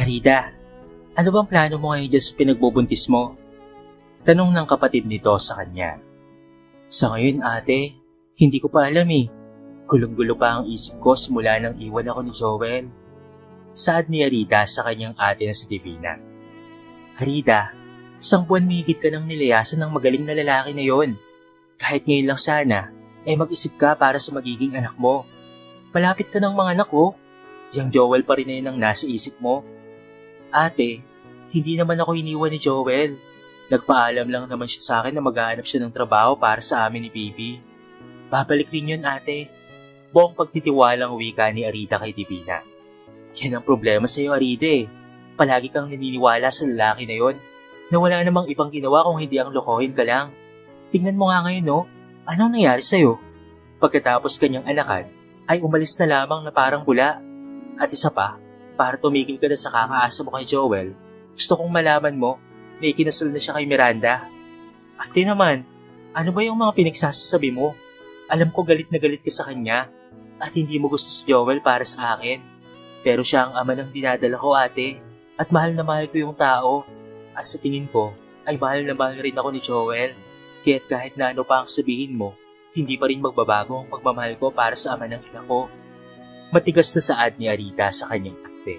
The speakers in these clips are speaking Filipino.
Arida, ano bang plano mo ngayon dyan sa pinagbubuntis mo? Tanong ng kapatid nito sa kanya. Sa ngayon ate, hindi ko pa alam eh. Gulong-gulo pa ang isip ko simula nang iwan ako ni Joel. Saad ni Arida sa kanyang ate na si Divina. Arida, isang buwan mahigit ka nang nilayasan ng magaling na lalaki na yon. Kahit ngayon lang sana, mag-isip ka para sa magiging anak mo. Malapit ka ng mga anak ko. Yang Joel pa rin na yun ang nasa isip mo. Ate, hindi naman ako iniwan ni Joel. Nagpaalam lang naman siya sa akin na maghahanap siya ng trabaho para sa amin ni Bibi. Babalik rin yun ate. Buong pagtitiwalang wika ni Arida kay Divina. Yan ang problema sa iyo Arida eh. Palagi kang naniniwala sa lalaki na yon na wala namang ibang ginawa kung hindi ang lokohin ka lang. Tingnan mo nga ngayon no, anong nangyari sa iyo? Pagkatapos kanyang anakan ay umalis na lamang na parang bula. At isa pa, para tumigil ka na sa kakaasa mo kay Joel, gusto kong malaman mo na ikinasal na siya kay Miranda. Ate naman, ano ba yung mga pinagsasabi mo? Alam ko galit na galit ka sa kanya at hindi mo gusto si Joel para sa akin. Pero siya ang ama ng dinadala ko ate at mahal na mahal ko yung tao. At sa tingin ko ay mahal na mahal rin ako ni Joel. Kaya't kahit na ano pa ang sabihin mo, hindi pa rin magbabago ang pagmamahal ko para sa ama ng ina ko. Matigas na saad ni Arida sa kanyang ate.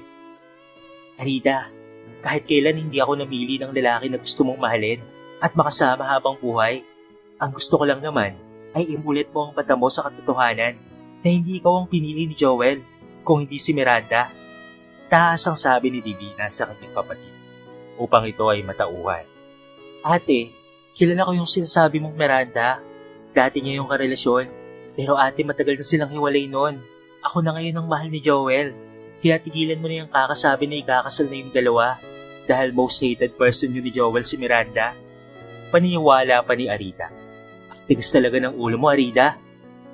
Arida, kahit kailan hindi ako namili ng lalaki na gusto mong mahalin at makasama habang buhay. Ang gusto ko lang naman ay imulit mo ang mata mo sa katotohanan na hindi ikaw ang pinili ni Joel kung hindi si Miranda. Taas ang sabi ni Divina sa kanyang kapatid upang ito ay matauhan. Ate, kilala ko yung sinasabi mong Miranda. Dati niya yung karelasyon pero ate matagal na silang hiwalay noon. Ako na ngayon ang mahal ni Joel. Kaya tigilan mo na yung kakasabi na ikakasal na yung dalawa dahil most hated person yun ni Joel si Miranda. Paniniwala pa ni Arida. Tigas talaga ng ulo mo Arida.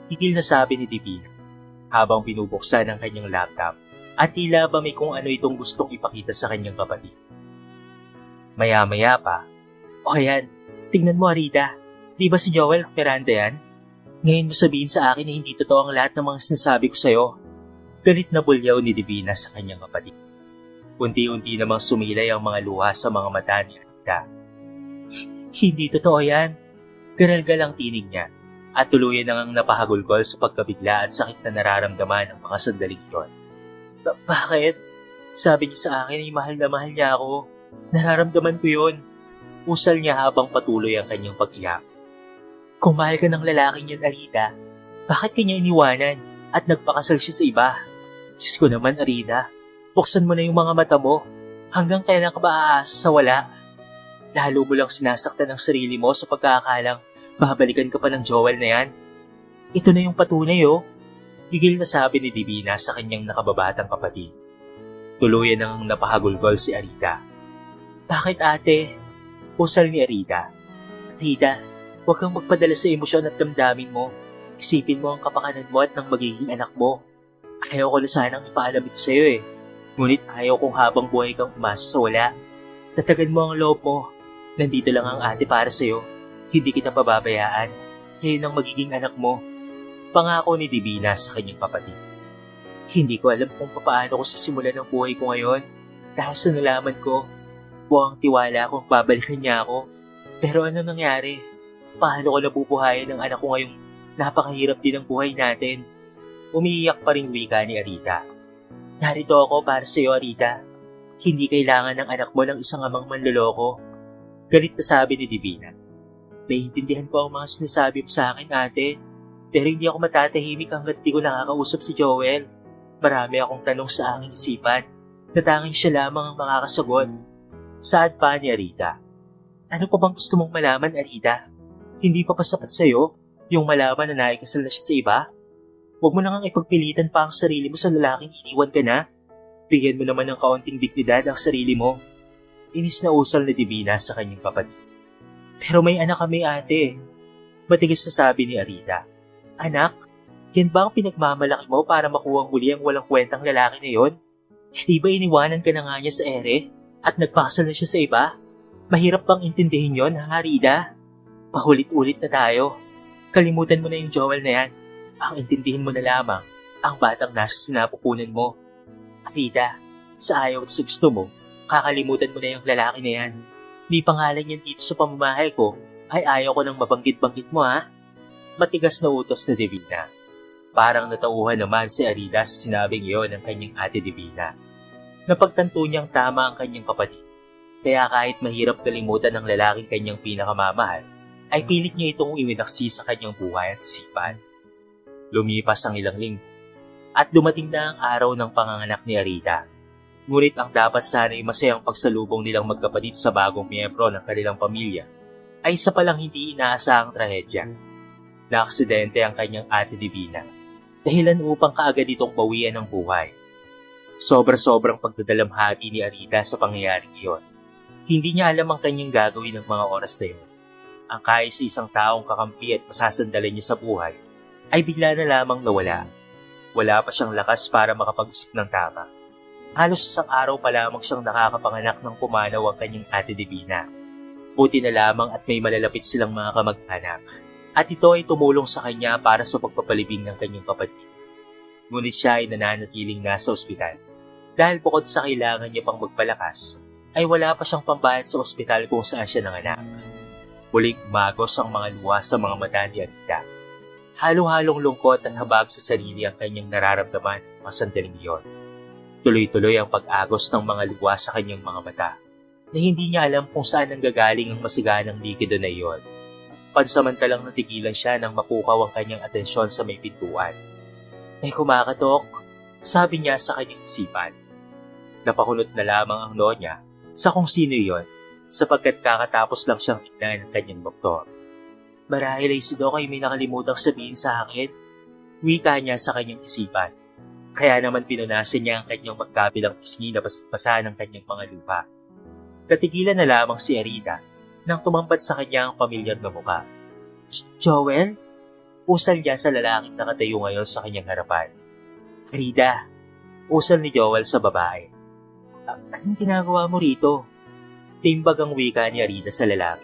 Tigil na sabi ni Divina habang binubuksan ang kanyang laptop at tila ba may kung ano itong gustong ipakita sa kanyang kapatid. Maya-maya pa, o yan, tingnan mo Arida, di ba si Joel Miranda yan? Ngayon mo sabihin sa akin na hindi totoo ang lahat ng mga sinasabi ko sa'yo. Galit na bulyaw ni Divina sa kanyang kapatid. Unti-unti namang sumilay ang mga luha sa mga mata ni Arida. Hindi totoo yan. Garalgal ang tinig niya at tuluyan nang napahagulgol sa pagkabigla at sakit na nararamdaman ng mga sandaling yun. Bakit? Sabi niya sa akin ay mahal na mahal niya ako. Nararamdaman ko yun. Usal niya habang patuloy ang kanyang pag-iyak. Kung mahal ka ng lalaking yan, Arida, bakit kanya iniwanan at nagpakasal siya sa iba? Diyos ko naman, Arida, buksan mo na yung mga mata mo. Hanggang kailan ka ba aasa sa wala? Lalo mo lang sinasaktan ang sarili mo sa pagkakalang babalikan ka pa ng Joel na yan. Ito na yung patunay, oh. Gigil na sabi ni Divina sa kanyang nakababatang kapatid. Tuluyan nang napahagulgol si Arida. Bakit ate? Usal ni Arida. Arida, huwag kang magpadala sa emosyon at damdamin mo. Isipin mo ang kapakanan mo at ng magiging anak mo. Ayaw ko na sanang ipaalam ito sa iyo eh. Ngunit ayaw kong habang buhay kang umasa sa wala. Tatagan mo ang loob mo. Nandito lang ang ate para sa iyo. Hindi kita pababayaan. Kayo nang magiging anak mo. Pangako ni Divina sa kanyang kapatid. Hindi ko alam kung paano ko sisimulan ang buhay ko ngayon. Dahil sa nalaman ko, buwang tiwala kung babalikan niya ako. Pero ano nangyari? Paano ko nabubuhayin ang anak ko ngayong napakahirap din ang buhay natin? Umiiyak pa rin wika ni Arida. Narito ako para sa iyo, Arida. Hindi kailangan ng anak mo ng isang amang manloloko. Galit na sabi ni Divina. Naiintindihan ko ang mga sinasabi mo sa akin, ate. Pero hindi ako matatahimik hanggat di ko nakakausap si Joel. Marami akong tanong sa aking isipan na tanging siya lamang ang makakasagot. Saad pa ni Arida. Ano pa bang gusto mong malaman, Arida? Hindi pa sapat sa'yo yung malaman na naikasal na siya sa iba? Huwag mo nang ipagpilitan pa ang sarili mo sa lalaking iniwan ka na. Bigyan mo naman ng kaunting dignidad ang sarili mo. Inis na usal ni Divina sa kanyang kapatid. Pero may anak kami ate. Matigas na sabi ni Arida. Anak? Yan ba ang pinagmamalaki mo para makuhang muli ang walang kwentang lalaki na yon? Di ba iniwanan ka na nga niya sa ere at nagpakasal na siya sa iba? Mahirap bang intindihin yon, ha Arida? Pahulit-ulit na tayo. Kalimutan mo na yung Joel na yan. Ang intindihin mo na lamang ang batang nasa sinapupunan mo. Arida, Sa ayaw at sa gusto mo, kakalimutan mo na yung lalaki na yan. May pangalan yan dito sa pamamahay ko, ay ayaw ko nang mabanggit-banggit mo ha. Matigas na utos na Divina. Parang natauhan naman si Arida sa sinabing iyon ng kanyang ate Divina. Napagtanto niyang tama ang kanyang kapatid. Kaya kahit mahirap kalimutan ng lalaking kanyang pinakamamahal, ay pilit niya itong iwinaksi sa kanyang buhay at isipan. Lumipas ang ilang linggo, at dumating na ang araw ng panganganak ni Arida. Ngunit ang dapat sana'y masayang pagsalubong nilang magkapatid sa bagong miyembro ng kanilang pamilya, ay isa palang hindi inaasahang trahedya. Naaksidente ang kanyang ate Divina, dahilan upang kaagad itong bawian ng buhay. Sobra-sobrang pagdadalamhati ni Arida sa pangyayaring iyon. Hindi niya alam ang kanyang gagawin ng mga oras na iyon. Ang kaisa-isang taong kakampi at masasandalan niya sa buhay ay bigla na lamang nawala. Wala pa siyang lakas para makapag-isip ng tama. Halos isang araw pa lamang siyang nakakapanganak ng pumanaw ang kanyang ate Divina. Buti na lamang at may malalapit silang mga kamag-anak. At ito ay tumulong sa kanya para sa pagpapalibing ng kanyang kapatid. Ngunit siya ay nananatiling nasa ospital. Dahil bukod sa kailangan niya pang magpalakas, ay wala pa siyang pambayad sa ospital kung saan siya nanganak. Muling umagos ang mga luha sa mga mata ni Arida. Halo-halong lungkot at habag sa sarili ang kanyang nararamdaman mga sandaling iyon. Tuloy-tuloy ang pag-agos ng mga luha sa kanyang mga mata na hindi niya alam kung saan nanggagaling ang masiganang likido na iyon. Pansamantalang natigilan siya nang mapukaw ang kanyang atensyon sa may pintuan. May kumakatok, sabi niya sa kanyang isipan. Napakunot na lamang ang noo niya sa kung sino iyon, sapagkat kakatapos lang siyang tignan ng kanyang doktor. Marahil ay si Doc ay may nakalimutang sabihin sa akin, wika niya sa kanyang isipan. Kaya naman pinunasan niya ang kanyang magkabilang pisngi na basa ng kanyang mga lupa. Natigilan na lamang si Arida nang tumambad sa kanya ang pamilyar na mukha. Joel? Usal niya sa lalaking nakatayo ngayon sa kanyang harapan. Arida, usal ni Joel sa babae. Anong ginagawa mo rito? Timbag ang wika ni Arida sa lalaki.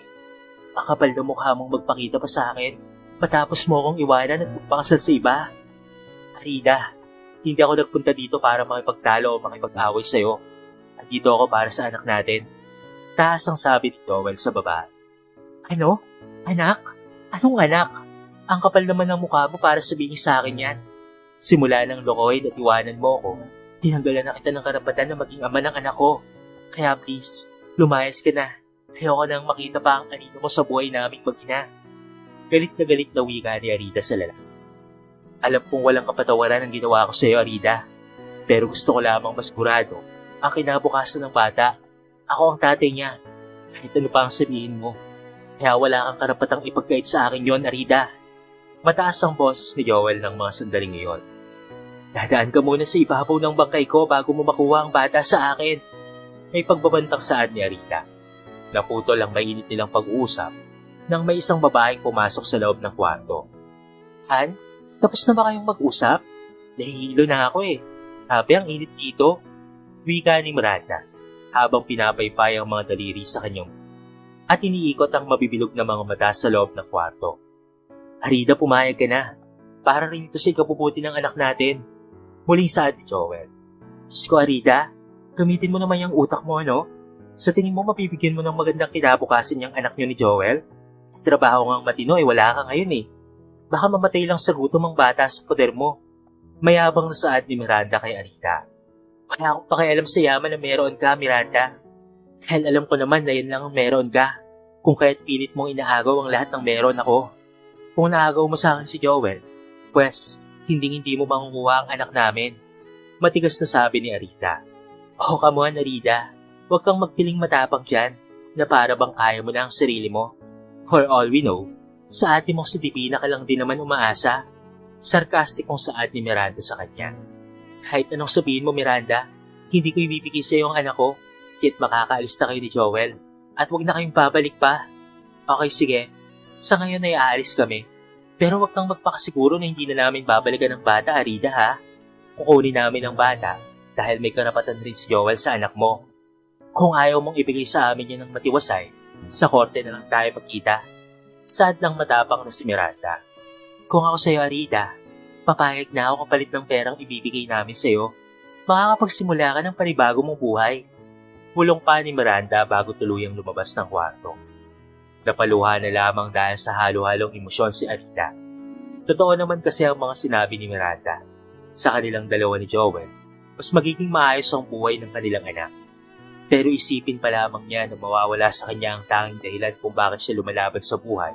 Ang kapal na mukha mong magpakita pa sa akin, matapos mo akong iwanan at magpakasal sa iba. Arida, hindi ako nagpunta dito para makipagtalo o makipag-away sa'yo. At dito ako para sa anak natin. Taas ang sabi ni Joel sa babae. Ano? Anak? Anong anak? Ang kapal naman ng mukha mo para sabihin sa akin yan. Simula ng lokohin at iwanan mo ko, tinanggalan na kita ng karapatan na maging ama ng anak ko. Kaya please, lumayas ka na. Ayoko nang makita pa ang anino mo sa buhay naming mag-ina. Galit na wika ni Arida sa lalaki. Alam kong walang kapatawaran ang ginawa ko sa iyo, Arida. Pero gusto ko lamang masigurado ang kinabukasan ng bata. Ako ang tatay niya. Kahit ano pa ang sabihin mo. Kaya wala kang karapatang ipagkait sa akin yon, Arida. Mataas ang boses ni Joel ng mga sandaling iyon. Dadaan ka muna sa ibabaw ng bangkay ko bago mo makuha ang bata sa akin. May pagbabantang saad ni Arida. Naputol ang mainit nilang pag-uusap nang may isang babaeng pumasok sa loob ng kwarto. Han, tapos na ba kayong mag-usap? Nahihilo na ako eh. Sabi ang init dito. Wika ni Miranda habang pinapaypay ang mga daliri sa kanyang at iniikot ang mabibilog na mga mata sa loob ng kwarto. Arida, pumayag ka na. Para rin ito sa ikabubuti ng anak natin. Muling saad ni Joel. Diyos ko, Arida, gamitin mo naman yung utak mo, no? Sa tingin mo, mapibigyan mo ng magandang kinabukasan yung anak niyo ni Joel? Sa trabaho ngang matino, wala ka ngayon eh. Baka mamatay lang sa gutom ang bata sa poder mo. Mayabang na saad ni Miranda kay Arida. Wala akong pakialam sa yaman na meron ka, Miranda. Dahil alam ko naman na yan lang ang meron ka. Kung kaya't pilit mong inaagaw ang lahat ng meron ako. Kung naagaw mo sa akin si Joel, pues, hindi mo makukuha ang anak namin. Matigas na sabi ni Arida. Oh, come on, Arida. Huwag kang magpiling matapang dyan na para bang kaya mo na ang sarili mo. For all we know, sa ate mong si Divina ka lang din naman umaasa. Sarkastikong saad ni Miranda sa kanya. Kahit anong sabihin mo, Miranda, hindi ko ibibigay sa iyo ang anak ko. Kahit makakaalis na kayo ni Joel. At huwag na kayong babalik pa. Okay, sige. Sa ngayon ay aalis kami. Pero huwag kang magpakasiguro na hindi na namin babalikan ng bata, Arida, ha? Kukunin namin ang bata dahil may karapatan rin si Joel sa anak mo. Kung ayaw mong ibigay sa amin yan ng matiwasay, sa korte na lang tayo magkita. Sad lang matapang na si Miranda. Kung ako sa'yo, Arida, papayag na ako kapalit ng perang ibibigay namin sa'yo. makakapagsimula ka ng panibagong mong buhay. Bulong pa ni Miranda bago tuluyang lumabas ng kwarto. Napaluha na lamang dahil sa halo-halong emosyon si Arita. Totoo naman kasi ang mga sinabi ni Miranda. Sa kanilang dalawa ni Joel, mas magiging maayos ang buhay ng kanilang anak. Pero isipin pa lamang niya na mawawala sa kanya ang tanging dahilan kung bakit siya lumalaban sa buhay,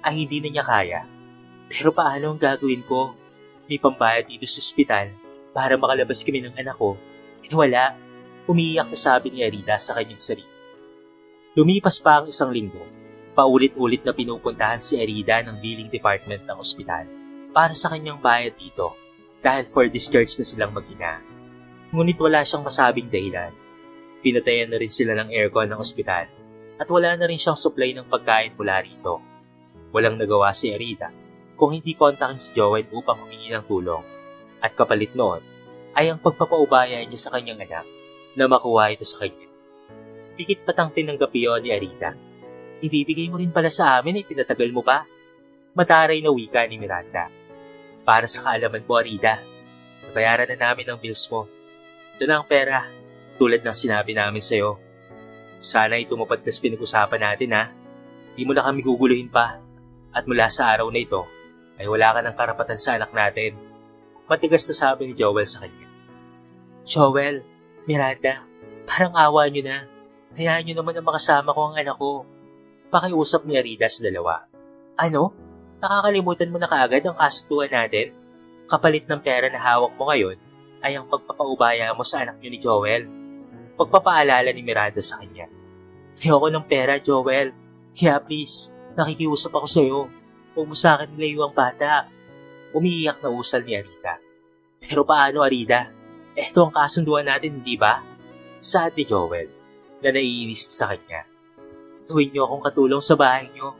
ay hindi na niya kaya. Pero paano ang gagawin ko? May pambayad dito sa ospital para makalabas kami ng anak ko. Eh wala, umiiyak na sabi ni Arita sa kanyang sarili. Lumipas pa ang isang linggo. Paulit-ulit na pinupuntahan si Arita ng billing department ng ospital para sa kanyang bayad dito dahil for discharge na silang mag-ina. Ngunit wala siyang masabing dahilan. Pinatayan na rin sila ng aircon ng ospital at wala na rin siyang supply ng pagkain mula rito. Walang nagawa si Arita kung hindi kontakin si Joel upang humingi ng tulong at kapalit noon ay ang pagpapaubaya niya sa kanyang anak na makuha ito sa kanya. Pikit patang tinanggap iyon ni Arita. Ibibigay mo rin pala sa amin ay pinatagal mo pa. Mataray na wika ni Miranda. Para sa kaalaman mo, Arita, nabayaran na namin ang bills mo. Ito na ang pera, tulad ng sinabi namin sa'yo. Sana ay tumupad kas pinag-usapan natin ha. Di mo na kami guguluhin pa. At mula sa araw na ito, ay wala ka ng karapatan sa anak natin. Matigas na sabi ni Joel sa kanya. Joel, Miranda, parang awa nyo na. Hayaan nyo naman na makasama ko ang anak ko. Pakiusap ni Arita sa dalawa. Ano? Nakakalimutan mo na kaagad ang kasunduan natin? Kapalit ng pera na hawak mo ngayon ay ang pagpapaubaya mo sa anak nyo ni Joel. Pagpapaalala ni Miranda sa kanya. Ayoko ng pera, Joel. Kaya please, nakikiusap ako sa iyo. Huwag mo sa akin nilayo ang bata. Umiiyak na usal ni Arita. Pero paano, Arita? Eto ang kasunduan natin, hindi ba? Saad ni Joel na naiinis sa kanya. Gawin niyo akong katulong sa bahay niyo.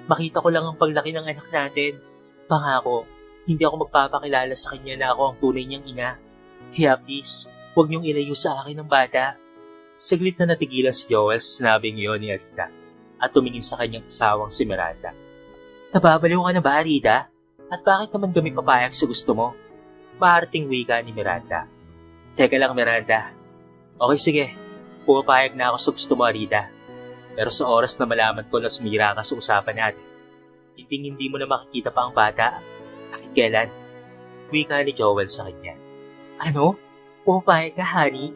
Makita ko lang ang paglaki ng anak natin. Pangako, hindi ako magpapakilala sa kanya na ako ang tunay niyang ina. Kaya please, huwag niyong ilayo sa akin ng bata. Saglit na natigilan si Joel sa sinabing iyon ni Arita at tumingin sa kanyang asawang si Miranda. Nababaliw ka na ba, Arita? At bakit naman kami papayag sa gusto mo? Maarting wika ni Miranda. Teka lang, Miranda. Okay, sige. Pumapayag na ako sa gusto mo, Arita. Pero sa oras na malaman ko na sumira ka sa usapan natin, hindi mo na makikita pa ang bata kahit kailan. Wika ni Joel sa kanya. Ano? Pumapayag ka, honey?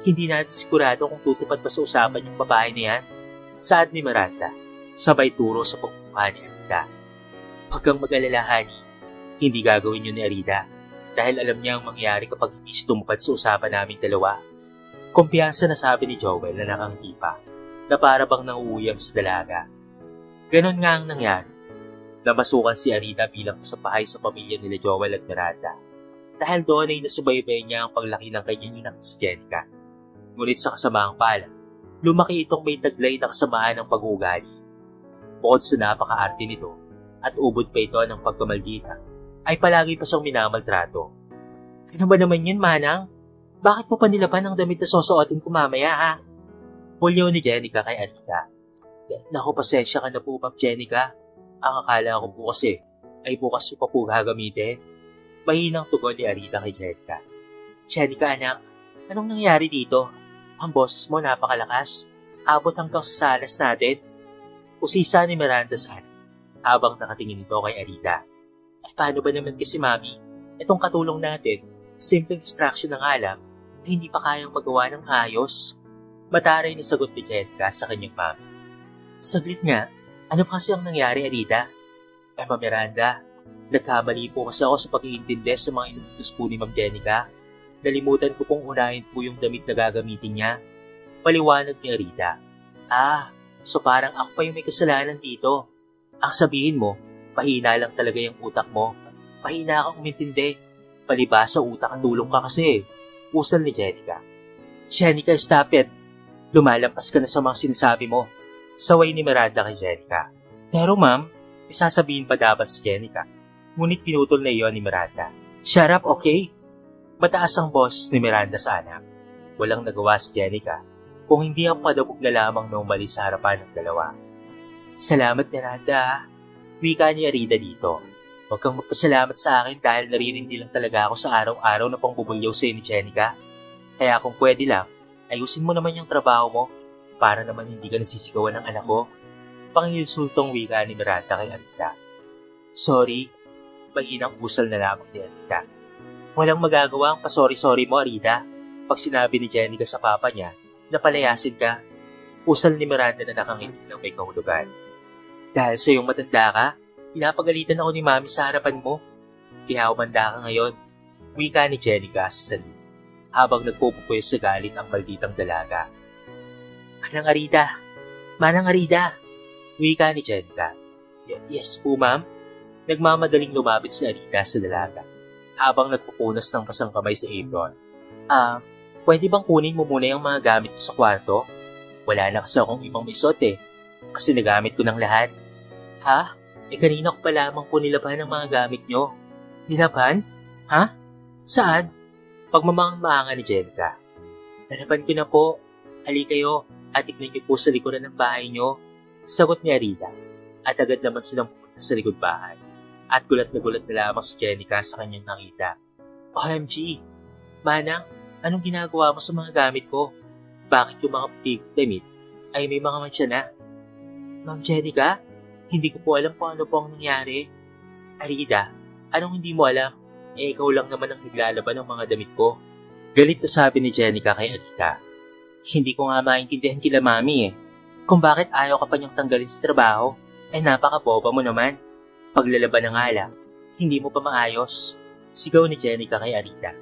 Hindi natin sigurado kung tutupad pa sa usapan yung babae na yan. Saad ni Miranda, sabay turo sa pagmumukha ni Arita. Huwag kang mag-alala, honey. Hindi gagawin yun ni Arita dahil alam niya ang mangyayari kapag hindi siya tumupad sa usapan naming dalawa. Kumpiyansa na sabi ni Joel na nakangiti pa, na para bang nauuyam sa dalaga. Ganon nga ang nangyari. Namasukan si Arita bilang kasabahay sa pamilya nila Joel at Miranda. Dahil doon ay nasubaybay niya ang paglaki ng kanyang inang si Jenica. Ngunit sa kasamaang pala, lumaki itong may taglay na kasamaan ng pag-uugali. Bukod sa napaka-arte nito at ubod pa ito ng pagkamaldita, ay palagi pa siyang minamaltrato. Ano ba naman yun, Manang? Bakit mo pa nilaban ang damit na susuotin ko mamaya, ha? Pulyaw ni Jenica kay Arita. Naku, pasensya ka na po, Ma'am Jenica. Ang akala ko po kasi ay bukas pa po gagamitin. Mahinang tugon ni Arita kay Jenica. Jenica, anak, anong nangyari dito? Ang boses mo napakalakas. Abot hanggang sa salas natin. Usisa ni Miranda sa anak habang nakatingin ito kay Arita. Ay paano ba naman kasi, Mami? Itong katulong natin, simpleng extraction ng alak, hindi pa kayang magawa ng ayos. Mataray na sagot ni Jenica sa kanyang mami. Saglit nga, ano pa kasi ang nangyari, Arita? Ma'am Miranda, nagkamali po kasi ako sa pag-iintindi sa mga inutos po ni Ma'am Jenica. Nalimutan ko pong unahin po yung damit na gagamitin niya. Paliwanag ni Arita. So parang ako pa yung may kasalanan dito. Ang sabihin mo, pahina lang talaga yung utak mo. Pahina kang umintindi. Palibasa utak at tulong ka kasi. Usal ni Jenica. Jenica, stop it. Lumalampas ka na sa mga sinasabi mo. Saway ni Miranda kay Jenica. Pero ma'am, isasabihin pa dapat si Jenica. Ngunit pinutol na iyon ni Miranda. Shut up, okay? Mataas ang boses ni Miranda sa anak. Walang nagawa si Jenica kung hindi ang padabog na lamang na umalis sa harapan ng dalawa. Salamat, Miranda. Wika ni Arita dito. Huwag kang magpasalamat sa akin dahil naririndi lang talaga ako sa araw-araw na pangbubulyaw sa'yo ni Jenica. Kaya kung pwede lang, ayusin mo naman yung trabaho mo para naman hindi ka nasisigawan ng anak ko. Pangilsultong wika ni Miranda kay Arita. Sorry, mahinang usal na lamang ni Arita. Walang magagawa ang pasori-sorry mo, Arita. Pag sinabi ni Jenica sa papa niya na palayasin ka, usal ni Miranda na nakangiti ng may kahulugan. Dahil sa iyong matanda ka, pinapagalitan ako ni Mami sa harapan mo. Kaya umanda ka ngayon, wika ni Jenica sa salita, habang nagpupupoy sa galit ang malditang dalaga. Manang Arita, wika ni Jenica. Yes po, ma'am. Nagmamadaling lumapit si Arita sa dalaga, habang nagpupunas ng pasang kamay sa apron. Pwede bang kunin mo muna yung mga gamit ko sa kwarto? Wala na kasi akong ibang maisuot kasi nagamit ko ng lahat. Ha? Kanina ko pa lamang po nilaban ang mga gamit nyo. Nilaban? Ha? Saan? Pagmamangmanga ni Jenica. Nalaban ko na po. Hali kayo at tignan niyo po sa likuran ng bahay nyo. Sagot ni Arita. At agad naman silang pumunta sa likod bahay. At gulat na lamang si Jenica sa kanyang nakita. OMG! Manang, anong ginagawa mo sa mga gamit ko? Bakit yung mga puti damit ay may mga mancha na? Ma'am Jenica, hindi ko po alam kung ano po ang nangyari. Arita, anong hindi mo alam? Ikaw lang naman ang naglalaban ng mga damit ko. Galit na sabi ni Jenica kay Arita. Hindi ko nga maintindihan kila Mami kung bakit ayaw ka pa niyang tanggalin sa trabaho. Napaka-boba mo naman. Paglalaban na nga lang, hindi mo pa maayos. Sigaw ni Jenica kay Arita,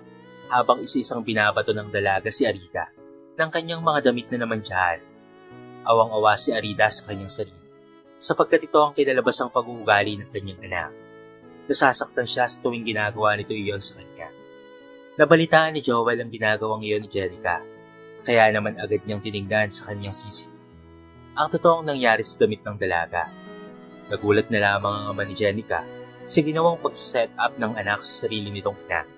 habang isa-isang binabato ng dalaga si Arita ng kanyang mga damit na namantsahan. Awang-awa si Arita sa kanyang sarili, sapagkat ito ang kinalabas ang pag-uugali ng kanyang anak. Nasasaktan siya sa tuwing ginagawa nito iyon sa kanya. Nabalitaan ni Joel ang ginagawang iyon ni Jenica, kaya naman agad niyang tinignan sa kanyang sisi ang totoong nangyari sa damit ng dalaga. Nagulat na lamang ang ama ni Jenica sa ginawang pag-set up ng anak sa sarili nitong ina.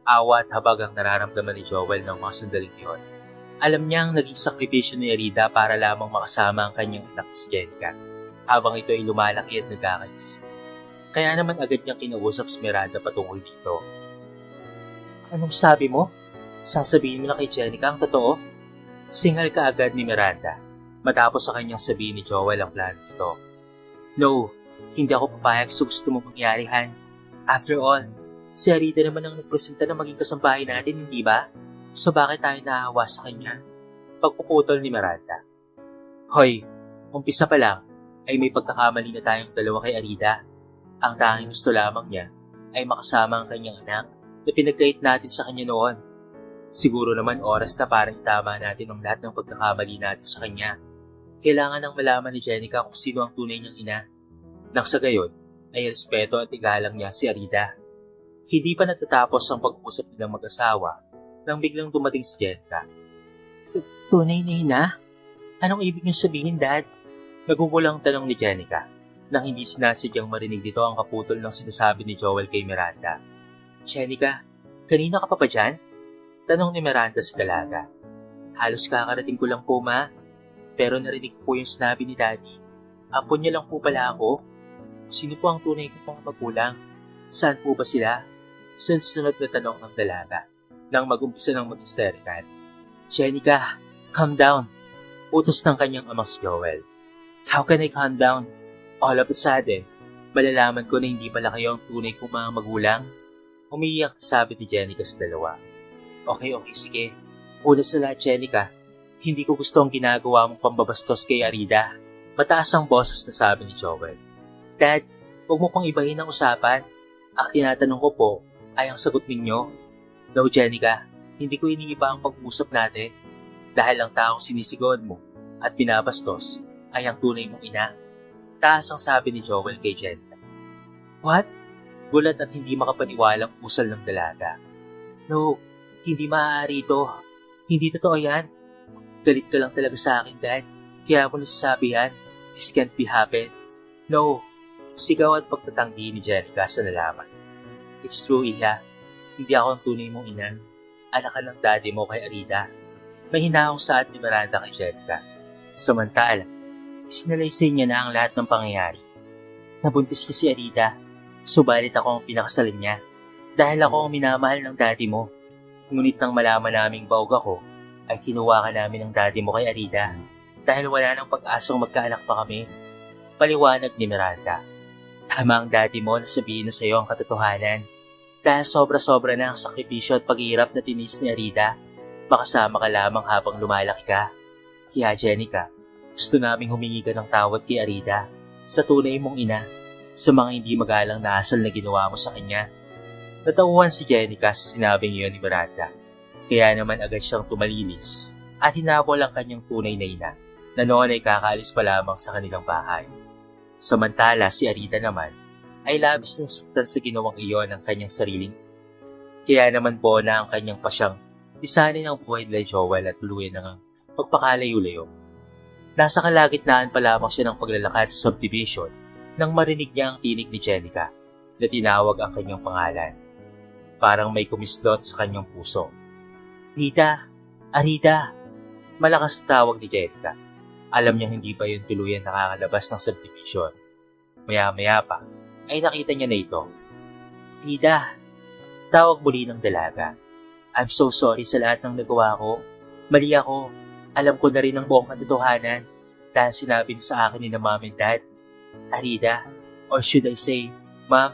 Awa at habag ang nararamdaman ni Joel ng mga sandaling iyon. Alam niya ang naging sakripisyo ni Arita para lamang makasama ang kanyang anak si Jenica habang ito ay lumalaki at nagkakaisip. Kaya naman agad niyang kinausap si Miranda patungkol dito. Anong sabi mo? Sasabihin mo na kay Jenica ang totoo? Singal ka agad ni Miranda matapos sa kanyang sabihin ni Joel ang plano nito. No, hindi ako papayag sa gusto mo mangyari, Han. After all, si Arita naman ang nagpresenta na maging kasambahay natin, hindi ba? So bakit tayo naahawa sa kanya? Pagpuputol ni Miranda. Hoy, umpisa pa lang ay may pagkakamali na tayong dalawa kay Arita. Ang tanging gusto lamang niya ay makasama ang kanyang anak na pinagkait natin sa kanya noon. Siguro naman oras na para itama natin ang lahat ng pagkakamali natin sa kanya. Kailangan nang malaman ni Jenica kung sino ang tunay niyang ina. Nang sa gayon ay respeto at igalang niya si Arita. Hindi pa natatapos ang pag-usap nilang mag-asawa nang biglang dumating si Jenica. Tunay na ina? Anong ibig niyong sabihin, Dad? Nagugulang tanong ni Jenica nang hindi sinasadyang marinig dito ang kaputol ng sinasabi ni Joel kay Miranda. Jenica, kanina ka pa ba dyan? Tanong ni Miranda sa dalaga. Halos kakarating ko lang po, Ma. Pero narinig ko po yung sinabi ni Daddy. Ampon niya lang po pala ako. Sino po ang tunay ko pang magulang? Saan po ba sila? Sunod na tanong ng dalaga nang mag-umpisa ng mag-hysterical. Jenica, calm down. Utos ng kanyang amang si Joel. How can I calm down? All of a sudden, malalaman ko na hindi pala kayo ang tunay kong mga magulang. Umiiyak sabi ni Jenica sa dalawa. Okay, sige. Una sa lahat, Jenica, hindi ko gusto ang ginagawa mong pambabastos kay Arita. Mataas ang boses na sabi ni Joel. Dad, huwag mo pang ibahin ang usapan. Ang tinatanong ko po ay ang sagot ninyo. No, Jenica, hindi ko iniiba ang pag-uusap natin dahil ang taong sinisigawan mo at pinabastos ay ang tunay mong ina. Taas ang sabi ni Joel kay Jenica. What? Gulat at hindi makapaniwalang usal ng dalaga. No, hindi maaari ito. Hindi totoo yan. Galit ka lang talaga sa akin, Dad. Kaya mo nasasabi yan. This can't be happen. No. Sigaw at pagtatanggi ni Jenica sa nalaman. It's true, Iha. Hindi ako ang tunay mong ina. Anak ka ng daddy mo kay Arita. May hinahong saad ni Miranda kay Jenica. Samantala, isinalaysay niya na ang lahat ng pangyayari. Nabuntis ka si Arita. Subalit ako ang pinakasalan niya dahil ako ang minamahal ng daddy mo. Ngunit nang malaman naming baog ako, ay kinuha ka namin ng daddy mo kay Arida dahil wala nang pag-asang magkaanak pa kami. Paliwanag ni Miranda. Tama ang daddy mo na sabihin na sa iyo ang katotohanan dahil sobra-sobra na ang sakripisyo at paghihirap na tinis ni Arida. Makasama ka lamang habang lumalaki ka. Kaya Jenica, gusto naming humingi ka ng tawad kay Arida sa tunay mong ina sa mga hindi magalang na asal na ginawa mo sa kanya. Natauhan si Jenica sa sinabing iyon ni Miranda. Kaya naman agad siyang tumalilis at hinapol ang kanyang tunay na ina na noon ay kakaalis pa lamang sa kanilang bahay. Samantala si Arida naman ay labis na saktan sa ginawang iyon ng kanyang sariling. Kaya naman po na ang kanyang pasyang isanin ang buhay nila Joel at tuluyan ng pagpakalayo-layo. Nasa kalagitnaan pa lamang siya ng paglalakad sa subdivision nang marinig niya ang tinig ni Jenica na tinawag ang kanyang pangalan. Parang may kumislot sa kanyang puso. Arida! Arida! Malakas na tawag ni Jenica. Alam niyang hindi pa yun tuluyan nakakalabas ng subdivision. Maya-maya pa ay nakita niya na ito. Arida! Tawag muli ng dalaga. I'm so sorry sa lahat ng nagawa ko. Mali ako. Alam ko na rin ang buong katotohanan dahil sinabi na sa akin ni na Mom and Dad. Arida, or should I say, Ma'am?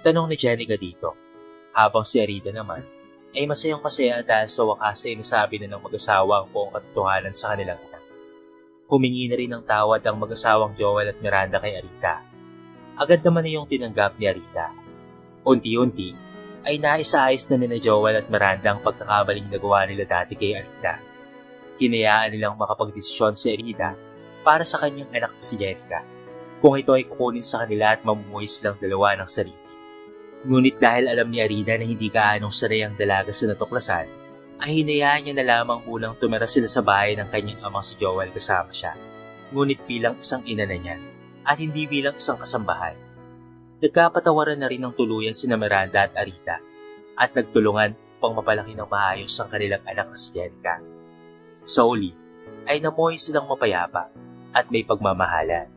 Tanong ni Jenica dito. Habang si Arida naman ay masayang-masaya dahil sa wakas ay nasabi na ng mag-asawa ang buong katotohanan sa kanilang ina. Humingi na rin ng tawad ang mag-asawang Joel at Miranda kay Arida. Agad naman na yung tinanggap ni Arida. Unti-unti ay naisaayos na nila Joel at Miranda ang pagkakamaling nagawa nila dati kay Arida. Hinayaan nilang makapagdesisyon si Arida para sa kanyang anak na si Jenica kung ito ay kukunin sa kanila at mamumuhay silang dalawa ng sarili. Ngunit dahil alam ni Arida na hindi kaanong sanay ang dalaga sa natuklasan, ay hinayaan niya na lamang munang tumira sila sa bahay ng kanyang amang si Joel kasama siya. Ngunit bilang isang ina na niya at hindi bilang isang kasambahay. Nagkapatawaran na rin ng tuluyan sina Miranda at Arida at nagtulungan upang mapalaki ng maayos ang kanilang anak na si Jenica. Sa uli, ay namuhay silang mapayapa at may pagmamahalan.